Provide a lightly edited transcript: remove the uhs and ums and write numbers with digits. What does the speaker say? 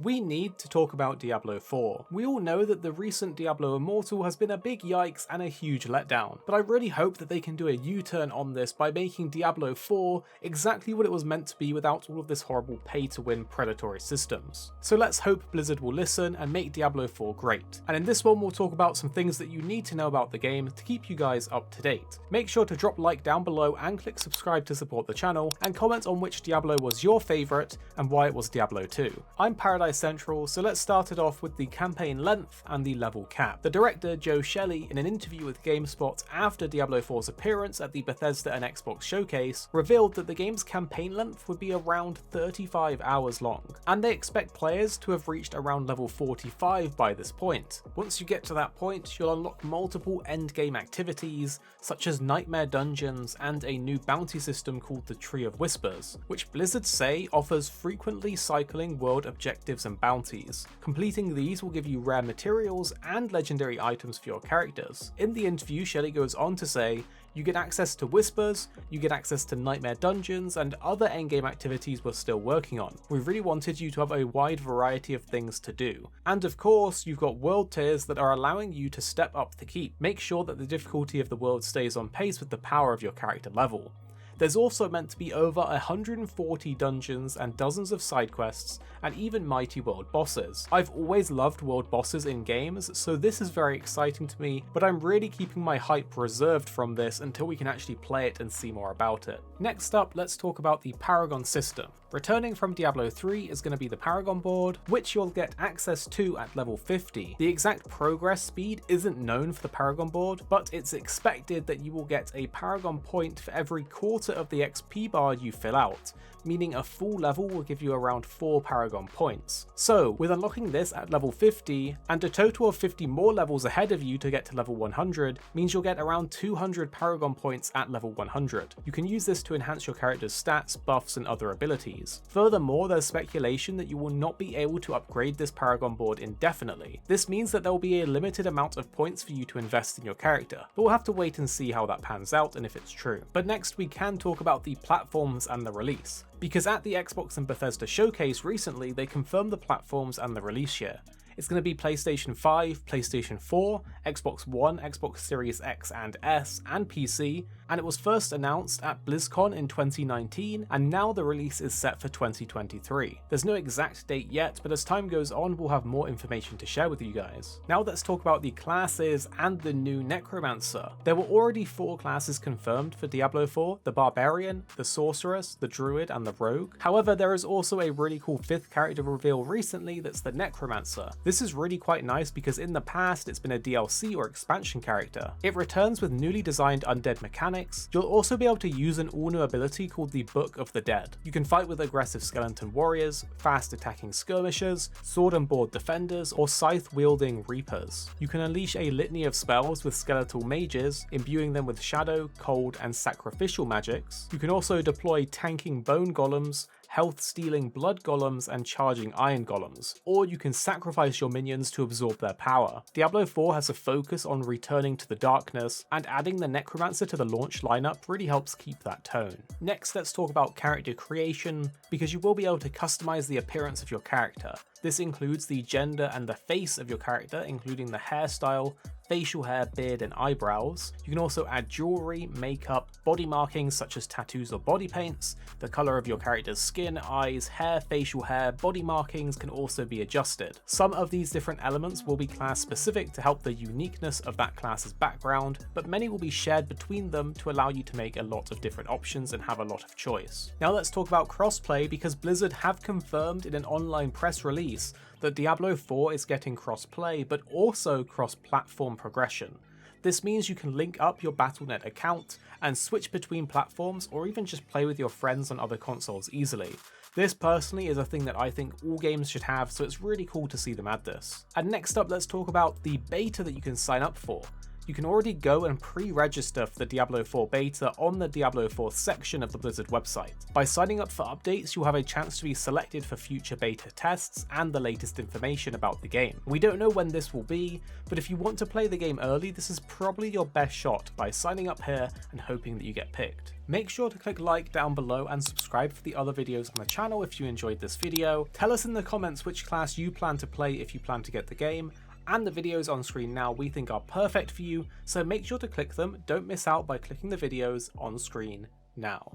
We need to talk about Diablo IV. We all know that the recent Diablo Immortal has been a big yikes and a huge letdown, but I really hope that they can do a U-turn on this by making Diablo IV exactly what it was meant to be without all of this horrible pay-to-win predatory systems. So let's hope Blizzard will listen and make Diablo IV great. And in this one we'll talk about some things that you need to know about the game to keep you guys up to date. Make sure to drop a like down below and click subscribe to support the channel, and comment on which Diablo was your favourite and why it was Diablo 2. I'm Paradise Central, so let's start it off with the campaign length and the level cap. The director Joe Shelley, in an interview with GameSpot after Diablo 4's appearance at the Bethesda and Xbox showcase, revealed that the game's campaign length would be around 35 hours long, and they expect players to have reached around level 45 by this point. Once you get to that point, you'll unlock multiple endgame activities, such as nightmare dungeons and a new bounty system called the Tree of Whispers, which Blizzard say offers frequently cycling world objectives and bounties. Completing these will give you rare materials and legendary items for your characters. In the interview, Shelley goes on to say, you get access to Whispers, you get access to nightmare dungeons and other endgame activities we're still working on. We really wanted you to have a wide variety of things to do. And of course, you've got world tiers that are allowing you to step up the keep. Make sure that the difficulty of the world stays on pace with the power of your character level. There's also meant to be over 140 dungeons and dozens of side quests, and even mighty world bosses. I've always loved world bosses in games, so this is very exciting to me, but I'm really keeping my hype reserved from this until we can actually play it and see more about it. Next up, let's talk about the Paragon system. Returning from Diablo 3 is going to be the Paragon board, which you'll get access to at level 50. The exact progress speed isn't known for the Paragon board, but it's expected that you will get a Paragon point for every quarter of the XP bar you fill out, meaning a full level will give you around 4 Paragon points. So, with unlocking this at level 50, and a total of 50 more levels ahead of you to get to level 100, means you'll get around 200 Paragon points at level 100. You can use this to enhance your character's stats, buffs, and other abilities. Furthermore, there's speculation that you will not be able to upgrade this Paragon board indefinitely. This means that there will be a limited amount of points for you to invest in your character, but we'll have to wait and see how that pans out and if it's true. But next we can talk about the platforms and the release, because at the Xbox and Bethesda showcase recently they confirmed the platforms and the release year. It's going to be PlayStation 5, PlayStation 4, Xbox One, Xbox Series X and S, and PC, and it was first announced at BlizzCon in 2019, and now the release is set for 2023. There's no exact date yet, but as time goes on we'll have more information to share with you guys. Now let's talk about the classes and the new Necromancer. There were already 4 classes confirmed for Diablo 4, the Barbarian, the Sorceress, the Druid, and the Rogue. However, there is also a really cool 5th character reveal recently that's the Necromancer. This is really quite nice because in the past it's been a DLC or expansion character. It returns with newly designed undead mechanics. You'll also be able to use an all-new ability called the Book of the Dead. You can fight with aggressive skeleton warriors, fast attacking skirmishers, sword and board defenders, or scythe wielding reapers. You can unleash a litany of spells with skeletal mages, imbuing them with shadow, cold, and sacrificial magics. You can also deploy tanking bone golems, health-stealing blood golems, and charging iron golems, or you can sacrifice your minions to absorb their power. Diablo 4 has a focus on returning to the darkness, and adding the Necromancer to the launch lineup really helps keep that tone. Next, let's talk about character creation, because you will be able to customize the appearance of your character. This includes the gender and the face of your character, including the hairstyle, facial hair, beard, and eyebrows. You can also add jewelry, makeup, body markings such as tattoos or body paints. The color of your character's skin, eyes, hair, facial hair, body markings can also be adjusted. Some of these different elements will be class specific to help the uniqueness of that class's background, but many will be shared between them to allow you to make a lot of different options and have a lot of choice. Now let's talk about crossplay, because Blizzard have confirmed in an online press release that Diablo 4 is getting cross-play, but also cross-platform progression. This means you can link up your Battle.net account and switch between platforms, or even just play with your friends on other consoles easily. This personally is a thing that I think all games should have, so it's really cool to see them add this. And next up, let's talk about the beta that you can sign up for. You can already go and pre-register for the Diablo 4 beta on the Diablo 4 section of the Blizzard website. By signing up for updates, you'll have a chance to be selected for future beta tests and the latest information about the game. We don't know when this will be, but if you want to play the game early, this is probably your best shot by signing up here and hoping that you get picked. Make sure to click like down below and subscribe for the other videos on the channel if you enjoyed this video. Tell us in the comments which class you plan to play if you plan to get the game, and the videos on screen now we think are perfect for you, so make sure to click them. Don't miss out by clicking the videos on screen now.